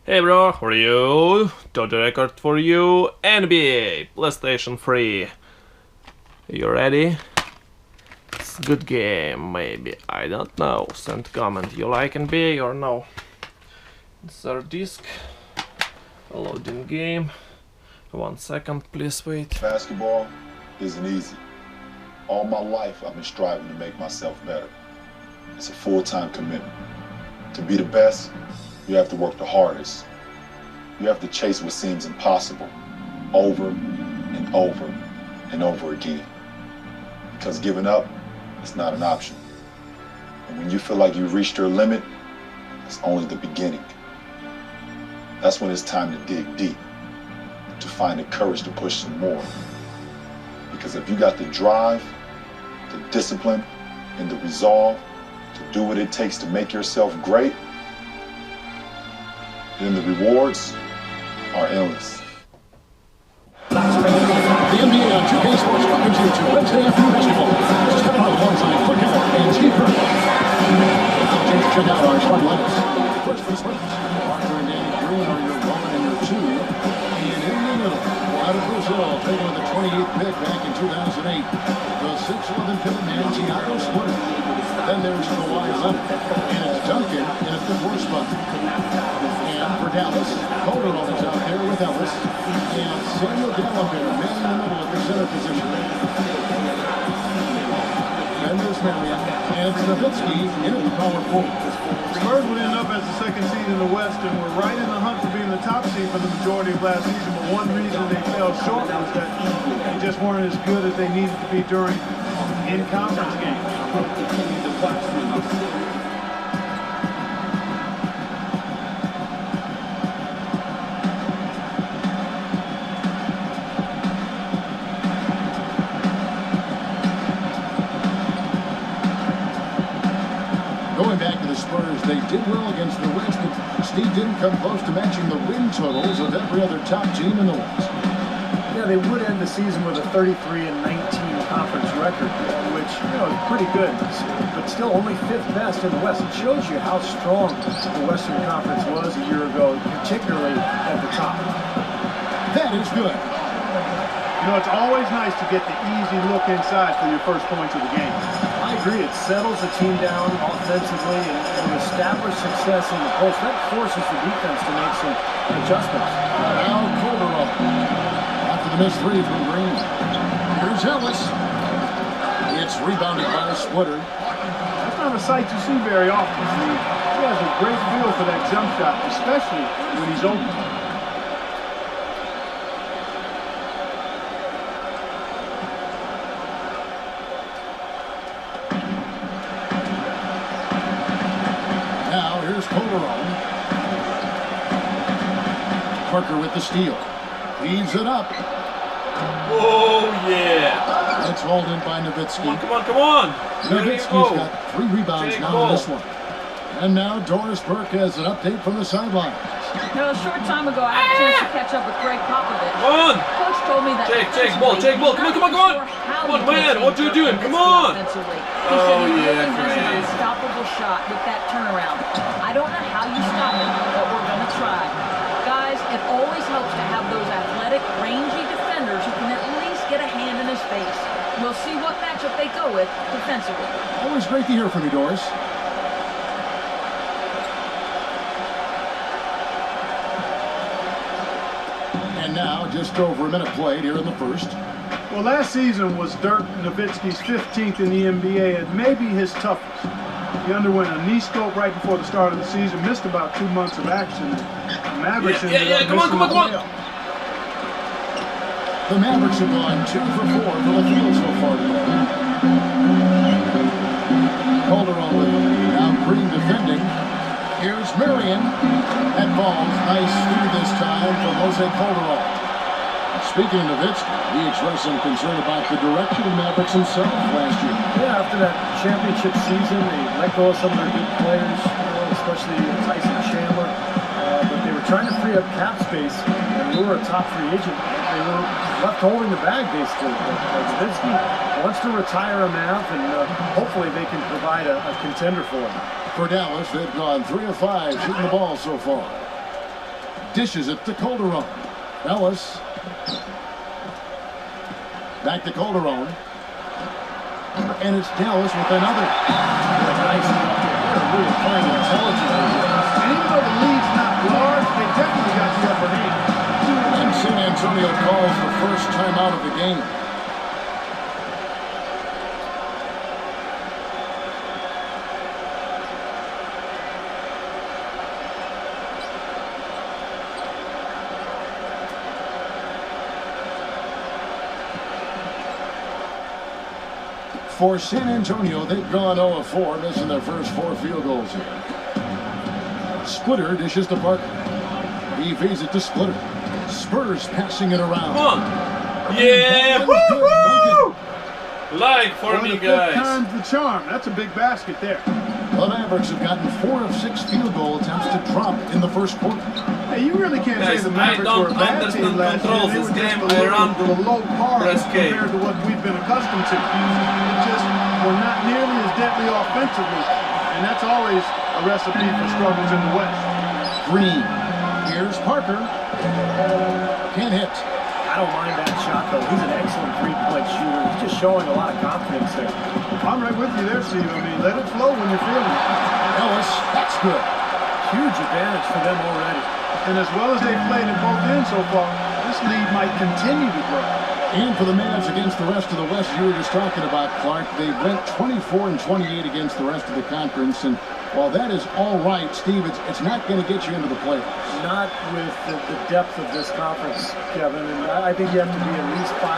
Hey bro, how are you? Total record for you, NBA, PlayStation 3. You ready? It's a good game, maybe, I don't know. Send comment, you like NBA or no? Insert disc. Loading game. 1 second, please wait. Basketball isn't easy. All my life I've been striving to make myself better. It's a full-time commitment. To be the best, you have to work the hardest. You have to chase what seems impossible over and over and over again. Because giving up is not an option. And when you feel like you've reached your limit, it's only the beginning. That's when it's time to dig deep, to find the courage to push some more. Because if you got the drive, the discipline, and the resolve to do what it takes to make yourself great, then the rewards are endless. The NBA on 2K Sports welcomes you to Wednesday afternoon basketball. Just coming out of one side, quicker and cheaper. Check out our smart lineups. First for Spurs, Arthur and Danny Green are your 1 and your 2. And in the middle, out of Brazil, taken with the 28th pick back in 2008, the 6'11" pivot man, Thiago Splitter. Then there's Kawhi Leonard, and it's Duncan in a fifth worst spot. And for Dallas, Calderon is out there with Ellis, and Samuel Gallagher, man in the middle at the center position. Then there's Marion, and it's Nowitzki in at the power forward. Spurs would end up as the second seed in the West and were right in the hunt for being the top seed for the majority of last season, but one reason they fell short was that they just weren't as good as they needed to be during in-conference games. Going back to the Spurs, they did well against the West, but Steve didn't come close to matching the win totals of every other top team in the West. Yeah, they would end the season with a 33-19 conference record, which, is pretty good, but still only 5th best in the West. It shows you how strong the Western Conference was a year ago, particularly at the top. That is good. It's always nice to get the easy look inside for your first points of the game. I agree. It settles the team down offensively and establish success in the post. That forces the defense to make some adjustments. Now Calderon. After the missed three from Green. Here's Ellis. It's rebounded by Splitter. That's not a sight you see very often. He has a great feel for that jump shot, especially when he's open. Now here's Calderon. Parker with the steal. Leaves it up. Oh yeah! It's hauled in by Nowitzki. Come on! Nowitzki's got 3 rebounds now in this one. And now Doris Burke has an update from the sideline. A short time ago, I had a chance to catch up with Greg Popovich. Come on! Coach told me that. Take ball! Come on, man! What are you doing? Come on! He said he really has an unstoppable shot with that turnaround. I don't know how you stop it, but we're going to try. Guys, it always helps to have those athletic, rangy defenders who can at least get a hand in his face. We'll see what matchup they go with defensively. Always great to hear from you, Doris. And now, just over a minute played here in the first. Well, last season was Dirk Nowitzki's 15th in the NBA and maybe his toughest. He underwent a knee scope right before the start of the season, missed about 2 months of action. The Mavericks ended up missing the playoffs. The Mavericks have gone 2 for 4 from the field so far today. Calderon with now Green defending. Here's Marion. That ball's nice through this time from Jose Calderon. Speaking of Nowitzki, he expressed some concern about the direction of Mavericks himself last year. Yeah, after that championship season, they let go of some of their good players, especially Tyson Chandler. But they were trying to free up cap space and lure a top free agent. They were left holding the bag, basically. Nowitzki wants to retire a Mav, and hopefully they can provide a contender for him. For Dallas, they've gone 3 of 5 shooting the ball so far. Dishes it to Calderon. Ellis. Back to Calderon. And it's Dallas with another. Nice enough to really playing intelligently. And even though the lead's not large, they definitely got the upper hand. And San Antonio calls the first timeout of the game. For San Antonio, they've gone 0-4, missing their first 4 field goals here. Splitter dishes to Parker. He feeds it to Splitter. Spurs passing it around. Come on. Yeah. Woo-hoo! Like for Well, me, the fifth guys. time's the charm. That's a big basket there. The Mavericks have gotten 4 of 6 field goal attempts to drop in the first quarter. Hey, you really can't Guys, say the I Mavericks don't were a bad understand team last year. controls They this were just game. a I little run below par press K. compared to what we've been accustomed to. They just were not nearly as deadly offensively, and that's always a recipe for struggles in the West. Green. Here's Parker. Can't hit. I don't mind that shot, though. He's an excellent three-point shooter. He's just showing a lot of confidence there. I'm right with you there, Steve. I mean, let it flow when you're feeling it. Ellis, that's good. Huge advantage for them already. And as well as they've played at both ends so far, this lead might continue to grow. And for the Mavs against the rest of the West, you were just talking about, Clark, they went 24 and 28 against the rest of the conference. And while that is all right, Steve, it's not going to get you into the playoffs. Not with the depth of this conference, Kevin. And I think you have to be at least 500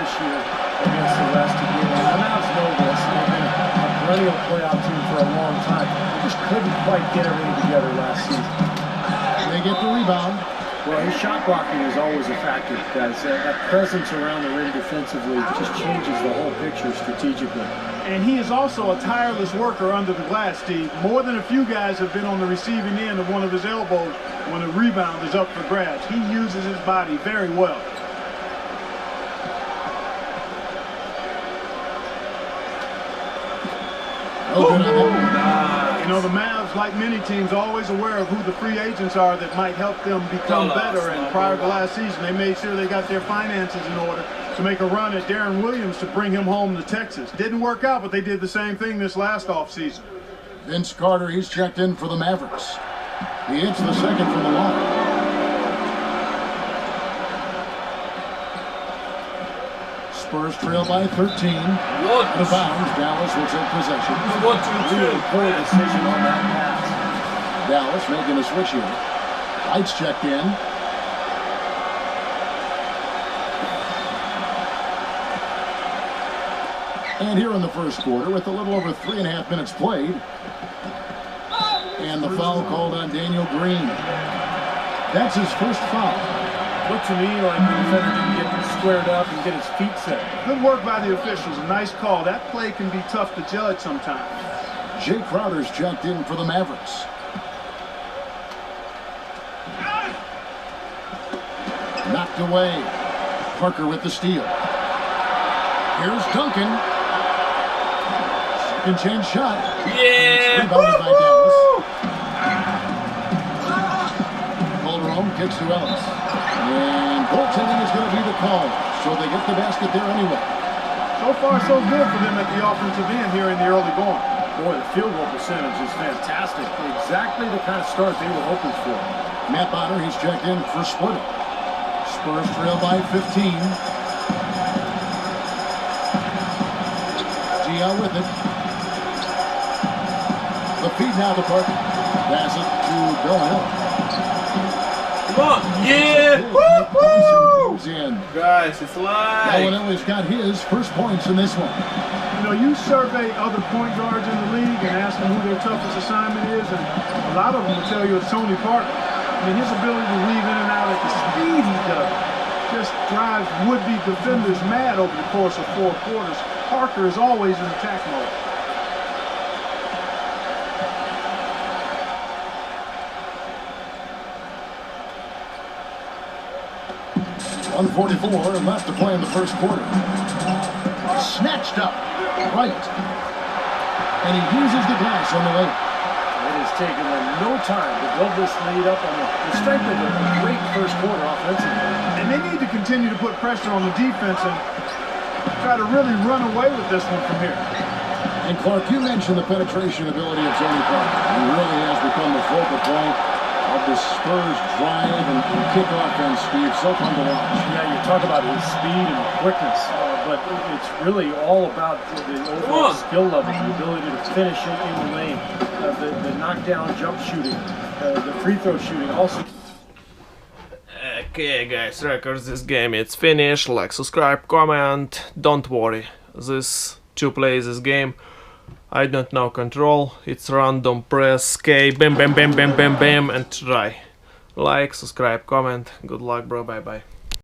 this year against the West to get in. The Mavs know this. They've been a perennial playoff team for a long time. They just couldn't quite get everything together last season. They get the rebound. Well, his shot blocking is always a factor, guys. That presence around the rim defensively just changes the whole picture strategically. And he is also a tireless worker under the glass, Steve. More than a few guys have been on the receiving end of one of his elbows when a rebound is up for grabs. He uses his body very well. You know, the Mavs, like many teams, always aware of who the free agents are that might help them become better. And prior to last season, they made sure they got their finances in order to make a run at Darren Williams to bring him home to Texas. Didn't work out, but they did the same thing this last offseason. Vince Carter, he's checked in for the Mavericks. He hits the second from the line. Spurs trail by 13. What? Out of bounds, Dallas will take possession. What to Really do? poor decision on that pass. Dallas making a switch here. Lights checked in. And here in the first quarter, with a little over 3.5 minutes played, and the foul called on Daniel Green. That's his first foul. Looked to me like the defender didn't get squared up and get his feet set. Good work by the officials. A nice call. That play can be tough to judge sometimes. Jay Crowder's checked in for the Mavericks. Knocked away. Parker with the steal. Here's Duncan. Second chance shot. Yeah! Rebounded by Dallas. Calderon kicks to Ellis. And goaltending is going to be the call. So they get the basket there anyway. So far, so good for them at the offensive end here in the early going. Boy, the field goal percentage is fantastic. Exactly the kind of start they were hoping for. Matt Bonner, he's checked in for Splitter. Spurs trail by 15. Gia with it. The feed now to Parker. Pass it to Bill Hill. Come on! Yeah! Woo-hoo! Goes in. Guys, it's live! Gallinelli's got his first points in this one. You know, you survey other point guards in the league and ask them who their toughest assignment is, and a lot of them will tell you it's Tony Parker. I mean, his ability to weave in and out at the speed he does just drives would-be defenders mad over the course of 4 quarters. Parker is always in attack mode. .144 left to play in the first quarter. Snatched up. Right. And he uses the glass on the way. It is taken them no time to build this lead up on the strength of a great first quarter offensively. And they need to continue to put pressure on the defense and try to really run away with this one from here. And Clark, you mentioned the penetration ability of Tony Parker. He really has become the focal point of the Spurs drive and kick offense, Steve. So fun to watch. Yeah, you talk about his speed and quickness, but it's really all about the overall skill level, the ability to finish it in the lane, the knockdown jump shooting, the free throw shooting also. Okay guys, records, this game it's finished. Like, subscribe, comment. Don't worry, this 2 plays this game. I don't know control, it's random, press K, bam bam bam bam bam bam and try. Like, subscribe, comment. Good luck bro, bye bye.